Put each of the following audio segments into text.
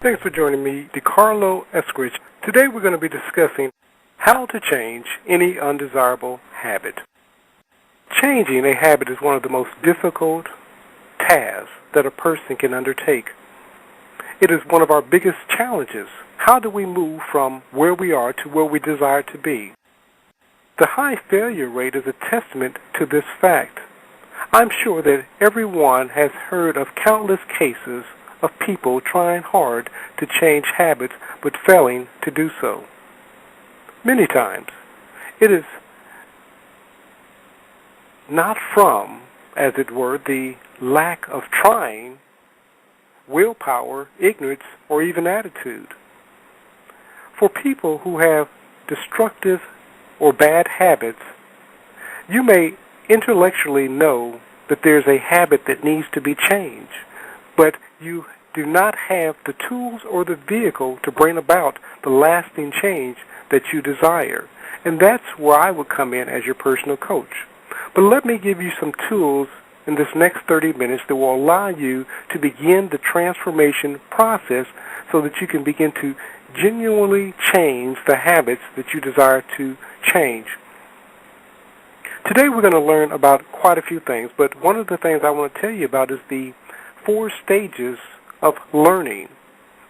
Thanks for joining me, DeCarlo Eskridge. Today we're going to be discussing how to change any undesirable habit. Changing a habit is one of the most difficult tasks that a person can undertake. It is one of our biggest challenges. How do we move from where we are to where we desire to be? The high failure rate is a testament to this fact. I'm sure that everyone has heard of countless cases of people trying hard to change habits but failing to do so. Many times, it is not from, as it were, the lack of trying, willpower, ignorance, or even attitude. For people who have destructive or bad habits, you may intellectually know that there's a habit that needs to be changed, but you do not have the tools or the vehicle to bring about the lasting change that you desire. And that's where I would come in as your personal coach. But let me give you some tools in this next 30 minutes that will allow you to begin the transformation process so that you can begin to genuinely change the habits that you desire to change. Today we're going to learn about quite a few things, but one of the things I want to tell you about is the 4 stages of learning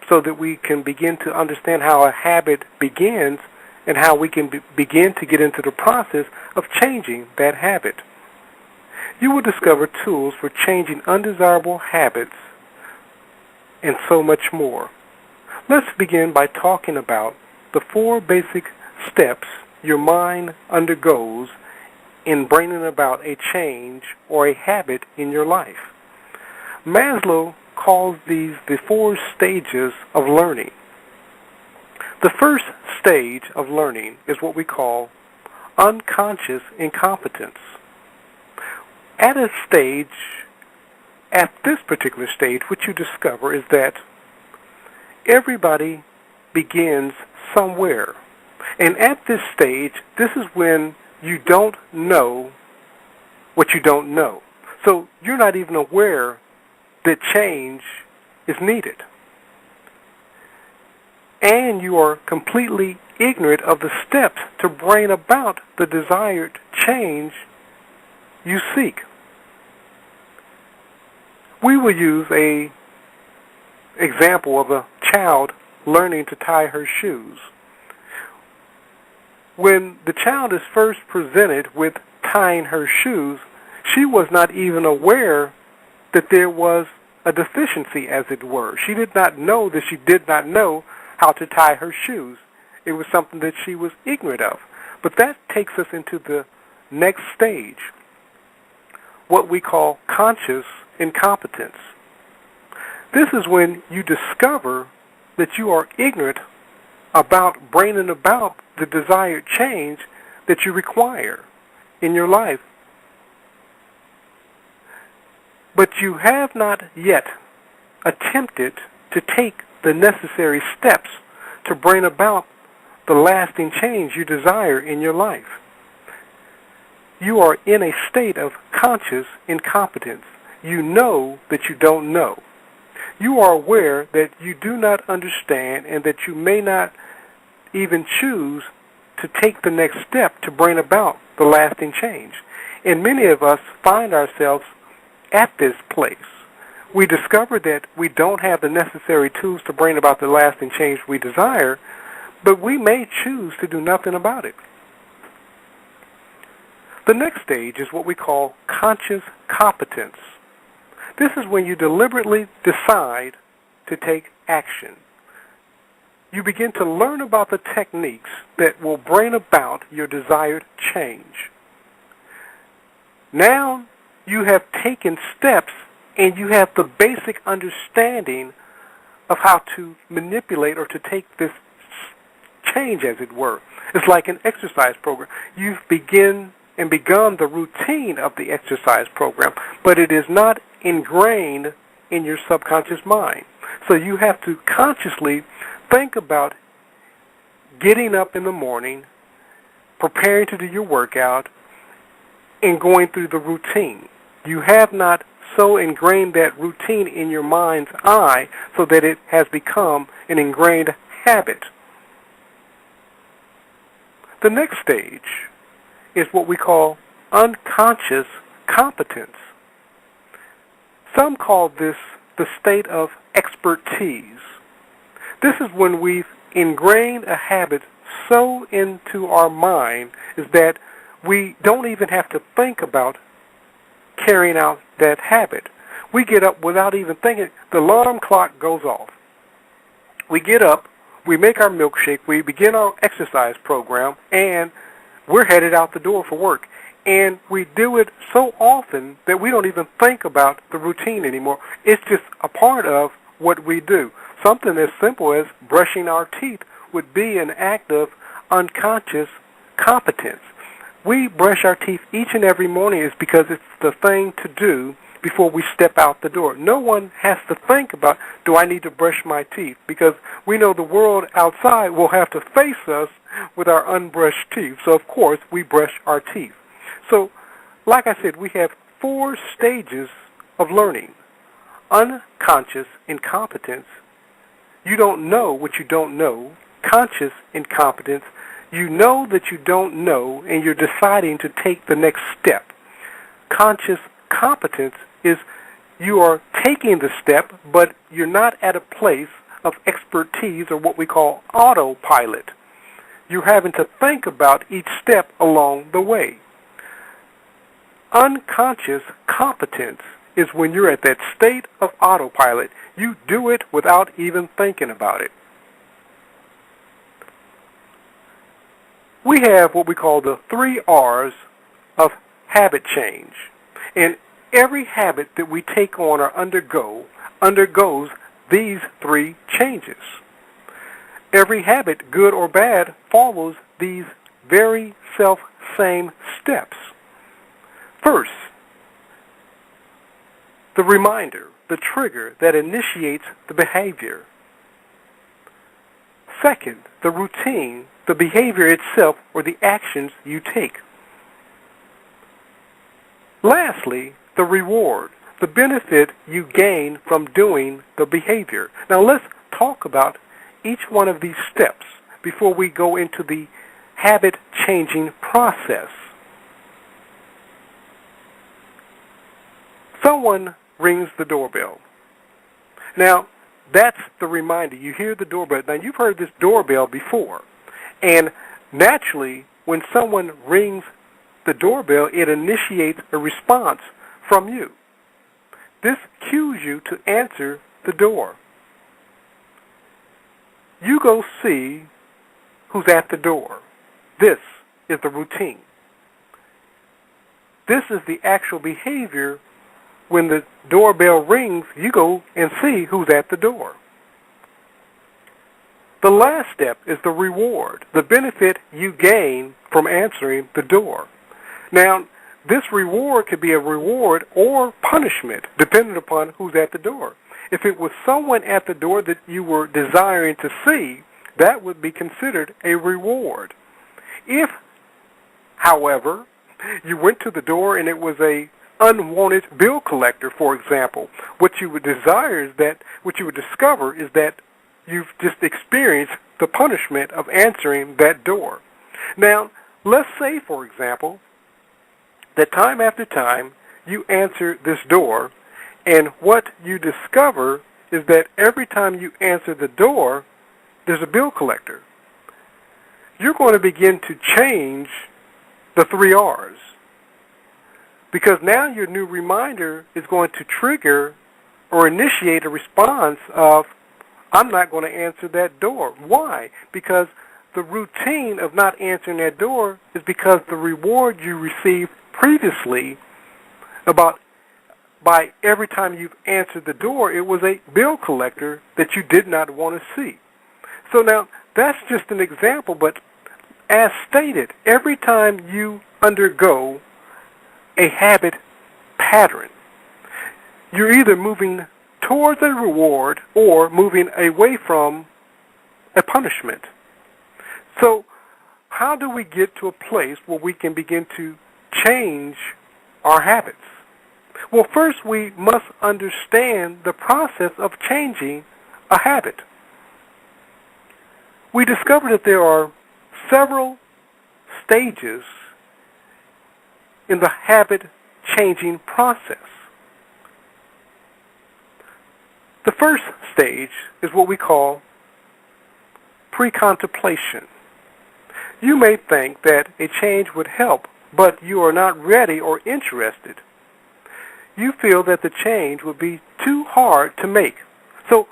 so that we can begin to understand how a habit begins and how we can begin to get into the process of changing that habit. You will discover tools for changing undesirable habits and so much more. Let's begin by talking about the 4 basic steps your mind undergoes in bringing about a change or a habit in your life. Maslow calls these the 4 stages of learning. The first stage of learning is what we call unconscious incompetence. At this particular stage, what you discover is that everybody begins somewhere. And at this stage, this is when you don't know what you don't know. So you're not even aware that change is needed. And you are completely ignorant of the steps to bring about the desired change you seek. We will use an example of a child learning to tie her shoes. When the child is first presented with tying her shoes, she was not even aware that there was a deficiency, as it were. She did not know that she did not know how to tie her shoes. It was something that she was ignorant of. But that takes us into the next stage, what we call conscious incompetence. This is when you discover that you are ignorant about bringing about the desired change that you require in your life. But you have not yet attempted to take the necessary steps to bring about the lasting change you desire in your life. You are in a state of conscious incompetence. You know that you don't know. You are aware that you do not understand and that you may not even choose to take the next step to bring about the lasting change. And many of us find ourselves at this place. We discover that we don't have the necessary tools to bring about the lasting change we desire, but we may choose to do nothing about it. The next stage is what we call conscious competence. This is when you deliberately decide to take action. You begin to learn about the techniques that will bring about your desired change. Now you have taken steps and you have the basic understanding of how to manipulate or to take this change, as it were. It's like an exercise program. You've begun the routine of the exercise program, but it is not ingrained in your subconscious mind. So you have to consciously think about getting up in the morning, preparing to do your workout, and going through the routine. You have not so ingrained that routine in your mind's eye so that it has become an ingrained habit. The next stage is what we call unconscious competence. Some call this the state of expertise. This is when we've ingrained a habit so into our mind is that we don't even have to think about carrying out that habit. We get up without even thinking. The alarm clock goes off. We get up, we make our milkshake, we begin our exercise program, and we're headed out the door for work. And we do it so often that we don't even think about the routine anymore. It's just a part of what we do. Something as simple as brushing our teeth would be an act of unconscious competence. We brush our teeth each and every morning is because it's the thing to do before we step out the door. No one has to think about, do I need to brush my teeth? Because we know the world outside will have to face us with our unbrushed teeth. So, of course, we brush our teeth. So, like I said, we have 4 stages of learning. Unconscious incompetence. You don't know what you don't know. Conscious incompetence. You know that you don't know, and you're deciding to take the next step. Conscious competence is you are taking the step, but you're not at a place of expertise or what we call autopilot. You're having to think about each step along the way. Unconscious competence is when you're at that state of autopilot. You do it without even thinking about it. We have what we call the 3 R's of habit change. And every habit that we take on or undergoes these 3 changes. Every habit, good or bad, follows these very self-same steps. First, the reminder, the trigger that initiates the behavior. Second, the routine, the behavior itself or the actions you take. Lastly, the reward, the benefit you gain from doing the behavior. Now let's talk about each one of these steps before we go into the habit changing process. Someone rings the doorbell. Now, that's the reminder. You hear the doorbell. Now, you've heard this doorbell before. And naturally, when someone rings the doorbell, it initiates a response from you. This cues you to answer the door. You go see who's at the door. This is the routine. This is the actual behavior. When the doorbell rings, you go and see who's at the door. The last step is the reward, the benefit you gain from answering the door. Now, this reward could be a reward or punishment, depending upon who's at the door. If it was someone at the door that you were desiring to see, that would be considered a reward. If, however, you went to the door and it was a unwanted bill collector, for example, what you would discover is that you've just experienced the punishment of answering that door. Now, let's say, for example, that time after time you answer this door, and what you discover is that every time you answer the door, there's a bill collector. You're going to begin to change the 3 R's. Because now your new reminder is going to trigger or initiate a response of, I'm not going to answer that door. Why? Because the routine of not answering that door is because the reward you received previously by every time you've answered the door, it was a bill collector that you did not want to see. So now, that's just an example, but as stated, every time you undergo a habit pattern, you're either moving towards a reward or moving away from a punishment. So how do we get to a place where we can begin to change our habits? Well, first we must understand the process of changing a habit. We discovered that there are several stages in the habit changing process. The first stage is what we call pre-contemplation. You may think that a change would help, but you are not ready or interested. You feel that the change would be too hard to make. So,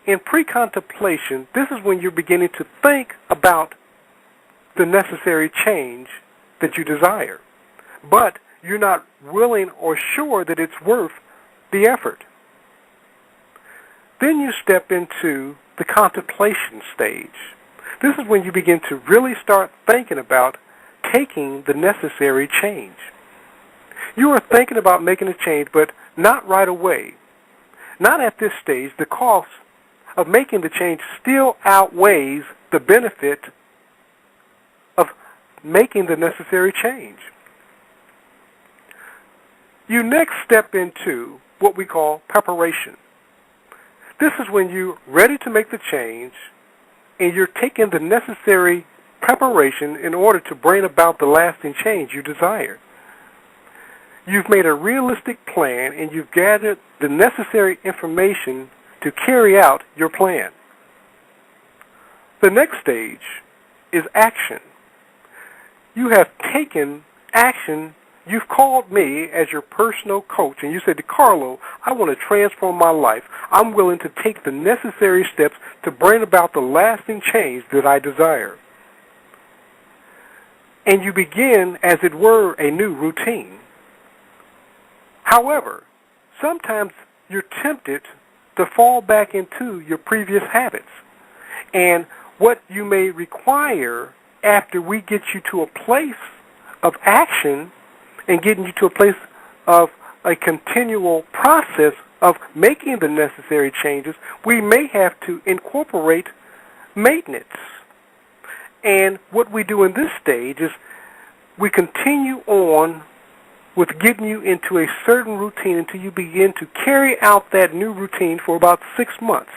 in pre-contemplation, this is when you're beginning to think about the necessary change that you desire, but you're not willing or sure that it's worth the effort. Then you step into the contemplation stage. This is when you begin to really start thinking about taking the necessary change. You are thinking about making a change, but not right away. Not at this stage. The cost of making the change still outweighs the benefit of making the necessary change. You next step into what we call preparation. This is when you're ready to make the change and you're taking the necessary preparation in order to bring about the lasting change you desire. You've made a realistic plan and you've gathered the necessary information to carry out your plan. The next stage is action. You have taken action. You've called me as your personal coach and you said, DeCarlo, I want to transform my life. I'm willing to take the necessary steps to bring about the lasting change that I desire. And you begin, as it were, a new routine. However, sometimes you're tempted to fall back into your previous habits. And what you may require after we get you to a place of action and getting you to a place of a continual process of making the necessary changes, we may have to incorporate maintenance. And what we do in this stage is we continue on with getting you into a certain routine until you begin to carry out that new routine for about 6 months.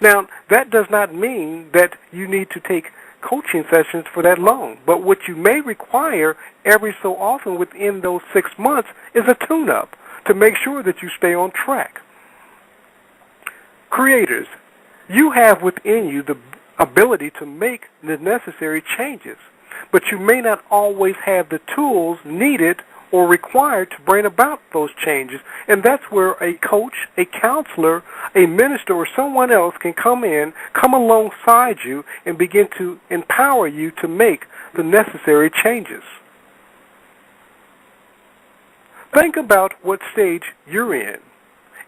Now, that does not mean that you need to take coaching sessions for that long, but what you may require every so often within those 6 months is a tune-up to make sure that you stay on track. Creators, you have within you the ability to make the necessary changes, but you may not always have the tools needed or required to bring about those changes. And that's where a coach, a counselor, a minister, or someone else can come in, come alongside you, and begin to empower you to make the necessary changes. Think about what stage you're in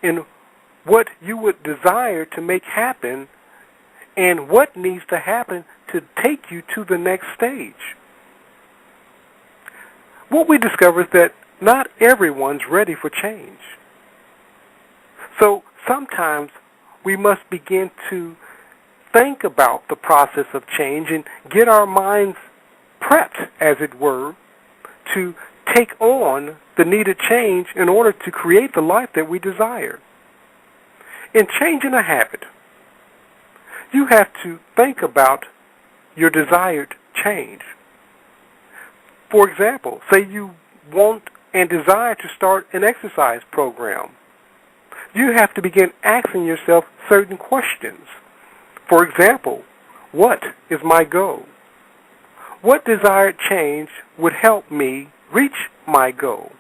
and what you would desire to make happen and what needs to happen to take you to the next stage. What we discover is that not everyone's ready for change. So sometimes we must begin to think about the process of change and get our minds prepped, as it were, to take on the needed change in order to create the life that we desire. In changing a habit, you have to think about your desired change. For example, say you want and desire to start an exercise program. You have to begin asking yourself certain questions. For example, what is my goal? What desired change would help me reach my goal?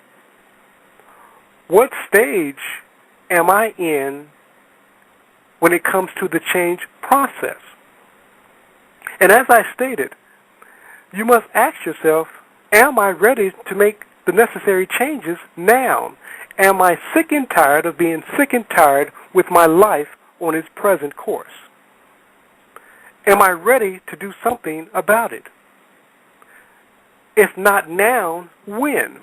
What stage am I in when it comes to the change process? And as I stated, you must ask yourself, am I ready to make the necessary changes now? Am I sick and tired of being sick and tired with my life on its present course? Am I ready to do something about it? If not now, when?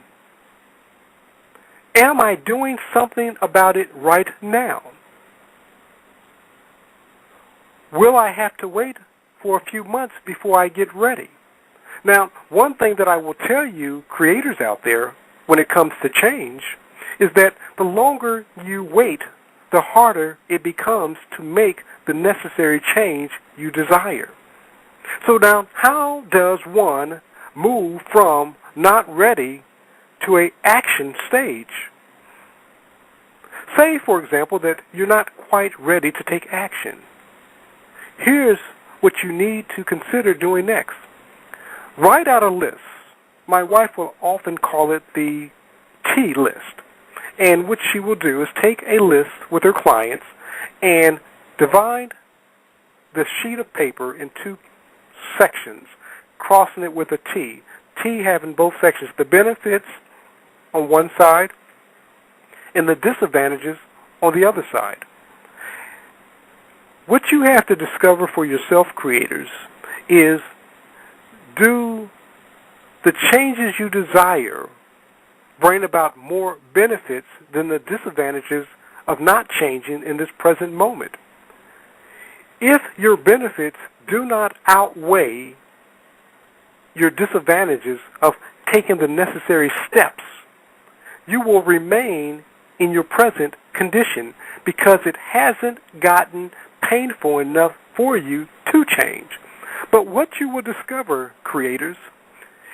Am I doing something about it right now? Will I have to wait for a few months before I get ready? Now, one thing that I will tell you, creators out there, when it comes to change, is that the longer you wait, the harder it becomes to make the necessary change you desire. So now, how does one move from not ready to an action stage? Say, for example, that you're not quite ready to take action. Here's what you need to consider doing next. Write out a list. My wife will often call it the T list. And what she will do is take a list with her clients and divide the sheet of paper in two sections, crossing it with a T. T having both sections, the benefits on one side and the disadvantages on the other side. What you have to discover for yourself, creators, is do the changes you desire bring about more benefits than the disadvantages of not changing in this present moment? If your benefits do not outweigh your disadvantages of taking the necessary steps, you will remain in your present condition because it hasn't gotten painful enough for you to change. But what you will discover, creators,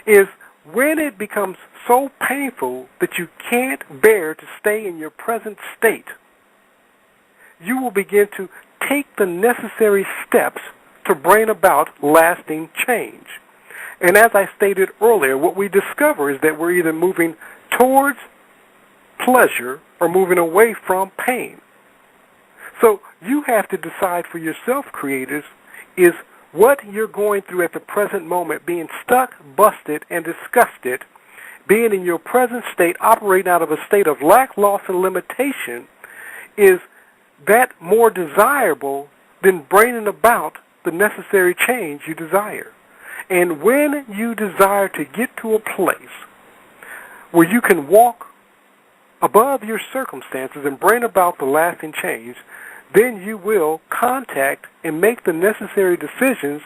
is when it becomes so painful that you can't bear to stay in your present state, you will begin to take the necessary steps to bring about lasting change. And as I stated earlier, what we discover is that we're either moving towards pleasure or moving away from pain. So you have to decide for yourself, creators, is what you're going through at the present moment, being stuck, busted, and disgusted, being in your present state, operating out of a state of lack, loss, and limitation, is that more desirable than bringing about the necessary change you desire? And when you desire to get to a place where you can walk above your circumstances and bring about the lasting change, then you will contact and make the necessary decisions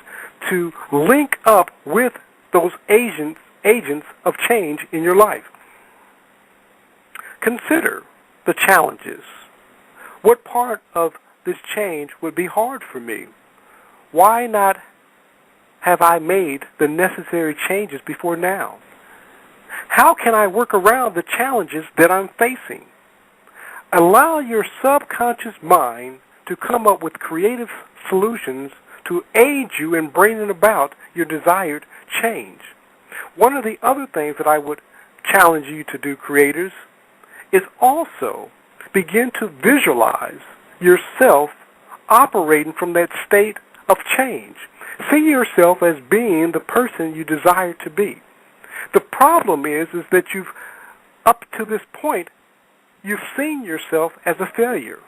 to link up with those agents of change in your life. Consider the challenges. What part of this change would be hard for me? Why not have I made the necessary changes before now? How can I work around the challenges that I'm facing? Allow your subconscious mind to come up with creative solutions to aid you in bringing about your desired change. One of the other things that I would challenge you to do, creators, is also begin to visualize yourself operating from that state of change. See yourself as being the person you desire to be. The problem is that you've, up to this point, you've seen yourself as a failure.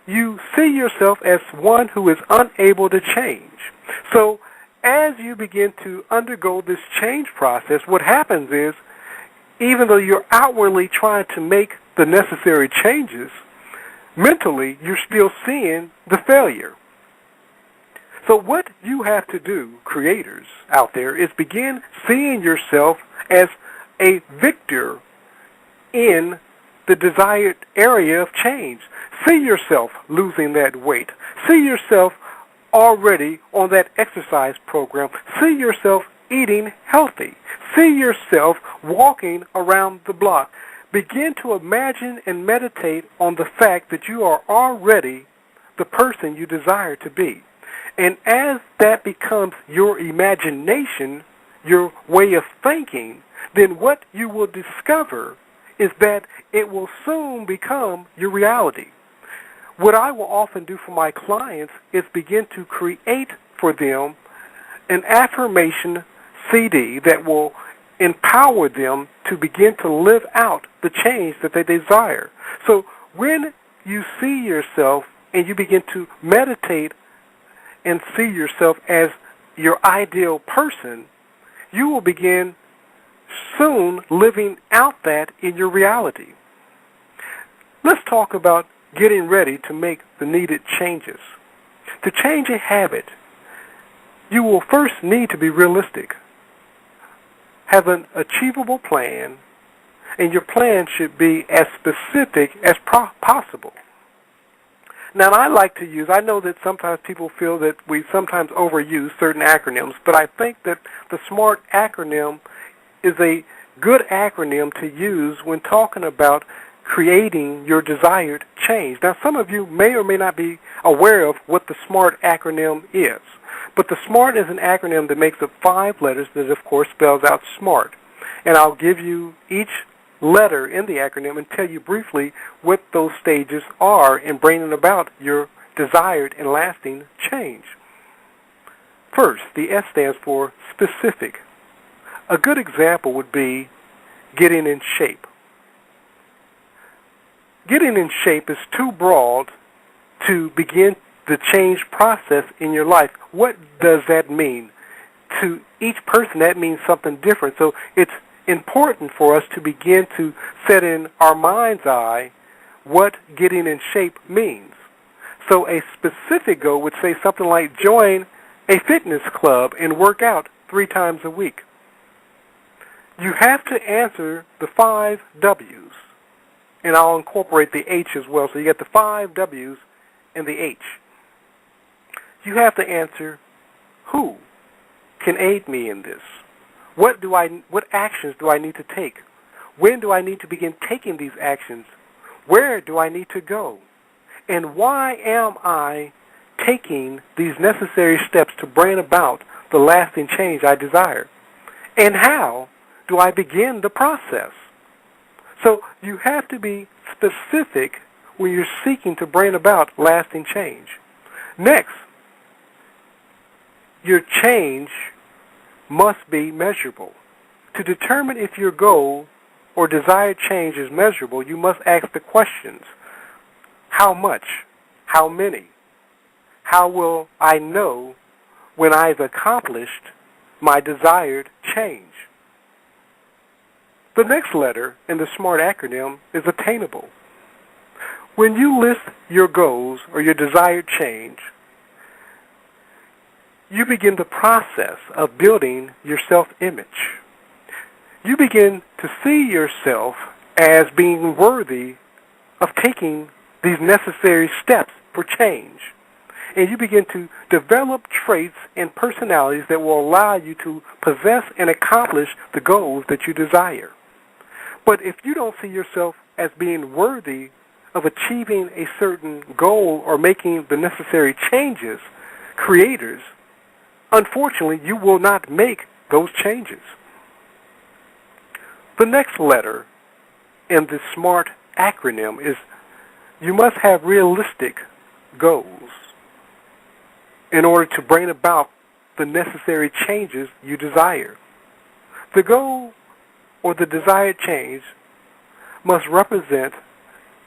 You see yourself as one who is unable to change. So as you begin to undergo this change process, what happens is, even though you're outwardly trying to make the necessary changes, mentally you're still seeing the failure. So what you have to do, creators out there, is begin seeing yourself as a victor in the desired area of change. See yourself losing that weight. See yourself already on that exercise program. See yourself eating healthy. See yourself walking around the block. Begin to imagine and meditate on the fact that you are already the person you desire to be. And as that becomes your imagination, your way of thinking, then what you will discover is that it will soon become your reality. What I will often do for my clients is begin to create for them an affirmation CD that will empower them to begin to live out the change that they desire. So when you see yourself and you begin to meditate and see yourself as your ideal person, you will begin soon living out that in your reality. Let's talk about getting ready to make the needed changes. To change a habit, you will first need to be realistic, have an achievable plan, and your plan should be as specific as possible. Now, I like to use, I know that sometimes people feel that we sometimes overuse certain acronyms, but I think that the SMART acronym is a good acronym to use when talking about creating your desired change. Now, some of you may or may not be aware of what the SMART acronym is, but the SMART is an acronym that makes up 5 letters that, of course, spells out SMART. And I'll give you each letter in the acronym and tell you briefly what those stages are in bringing about your desired and lasting change. First, the S stands for specific. A good example would be getting in shape. Getting in shape is too broad to begin the change process in your life. What does that mean? To each person, that means something different. So it's important for us to begin to set in our mind's eye what getting in shape means. So a specific goal would say something like join a fitness club and work out 3 times a week. You have to answer the 5 W's, and I'll incorporate the H as well. So you get the 5 W's and the H. You have to answer who can aid me in this. What actions do I need to take? When do I need to begin taking these actions? Where do I need to go? And why am I taking these necessary steps to bring about the lasting change I desire? And how do I begin the process? So you have to be specific when you're seeking to bring about lasting change. Next, your change must be measurable. To determine if your goal or desired change is measurable, you must ask the questions: how much? How many? How will I know when I've accomplished my desired change? The next letter in the SMART acronym is attainable. When you list your goals or your desired change, you begin the process of building your self-image. You begin to see yourself as being worthy of taking these necessary steps for change. And you begin to develop traits and personalities that will allow you to possess and accomplish the goals that you desire. But if you don't see yourself as being worthy of achieving a certain goal or making the necessary changes, creators, unfortunately, you will not make those changes. The next letter in the SMART acronym is you must have realistic goals in order to bring about the necessary changes you desire. The goal or the desired change must represent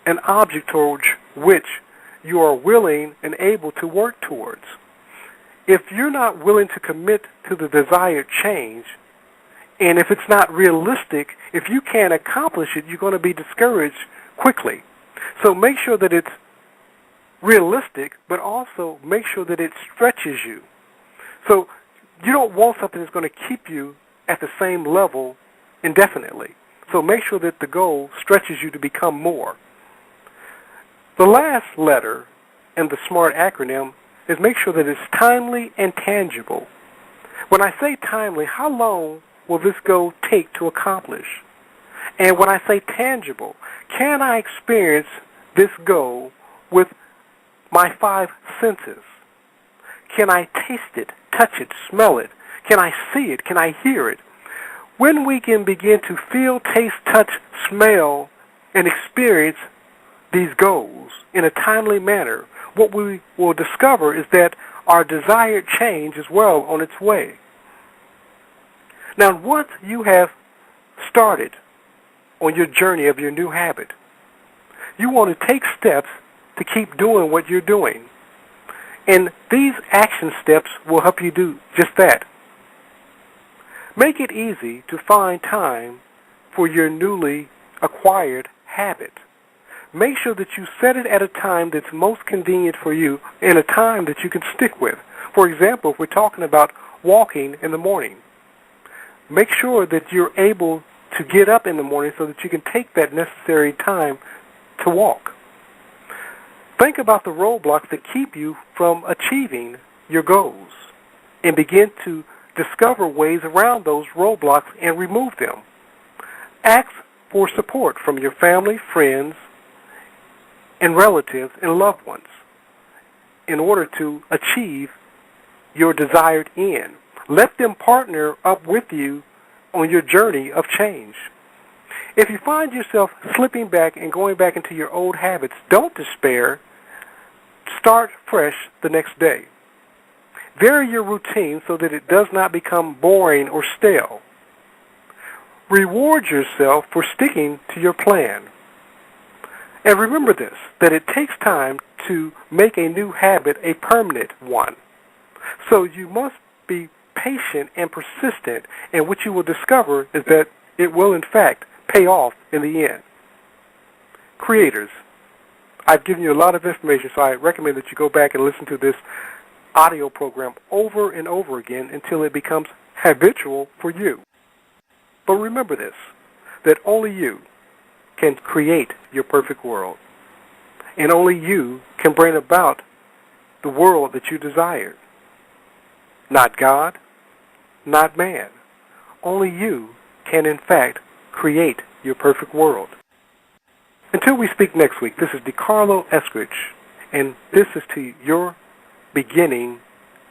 an object towards which you are willing and able to work towards. If you're not willing to commit to the desired change, and if it's not realistic, if you can't accomplish it, you're going to be discouraged quickly. So make sure that it's realistic, but also make sure that it stretches you. So you don't want something that's going to keep you at the same level indefinitely. So make sure that the goal stretches you to become more. The last letter in the SMART acronym is make sure that it's timely and tangible. When I say timely, how long will this goal take to accomplish? And when I say tangible, can I experience this goal with my 5 senses? Can I taste it, touch it, smell it? Can I see it? Can I hear it? When we can begin to feel, taste, touch, smell, and experience these goals in a timely manner, what we will discover is that our desired change is well on its way. Now, once you have started on your journey of your new habit, you want to take steps to keep doing what you're doing. And these action steps will help you do just that. Make it easy to find time for your newly acquired habit. Make sure that you set it at a time that's most convenient for you and a time that you can stick with. For example, if we're talking about walking in the morning, make sure that you're able to get up in the morning so that you can take that necessary time to walk. Think about the roadblocks that keep you from achieving your goals and begin to discover ways around those roadblocks and remove them. Ask for support from your family, friends, and relatives and loved ones in order to achieve your desired end. Let them partner up with you on your journey of change. If you find yourself slipping back and going back into your old habits, don't despair. Start fresh the next day. Vary your routine so that it does not become boring or stale. Reward yourself for sticking to your plan. And remember this, that it takes time to make a new habit a permanent one. So you must be patient and persistent, and what you will discover is that it will in fact pay off in the end. Creators, I've given you a lot of information, so I recommend that you go back and listen to this audio program over and over again until it becomes habitual for you. But remember this, that only you can create your perfect world, and only you can bring about the world that you desire. Not God, not man. Only you can in fact create your perfect world. Until we speak next week, this is DeCarlo Eskridge, and this is to your beginning,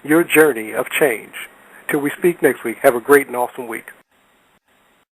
your journey of change. Till we speak next week, have a great and awesome week.